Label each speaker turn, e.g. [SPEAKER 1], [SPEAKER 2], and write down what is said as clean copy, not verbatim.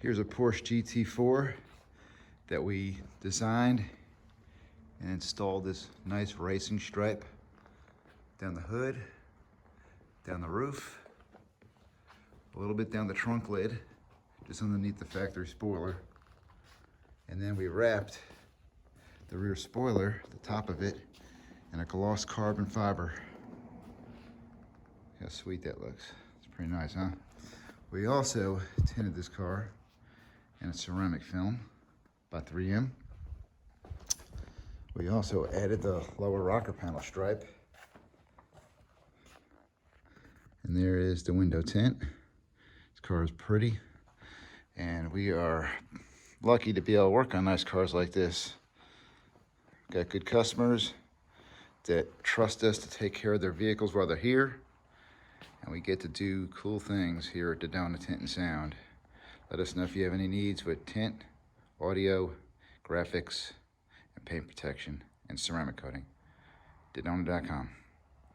[SPEAKER 1] Here's a Porsche GT4 that we designed and installed this nice racing stripe down the hood, down the roof, a little bit down the trunk lid, just underneath the factory spoiler. And then we wrapped the rear spoiler, the top of it, in a gloss carbon fiber. How sweet that looks. It's pretty nice, huh? We also tinted this car in a ceramic film by 3M. We also added the lower rocker panel stripe. And there is the window tint. This car is pretty. And we are lucky to be able to work on nice cars like this. Got good customers that trust us to take care of their vehicles while they're here. And we get to do cool things here at Dedona Tint and Sound. Let us know if you have any needs with tint, audio, graphics, and paint protection, and ceramic coating. Dedona.com.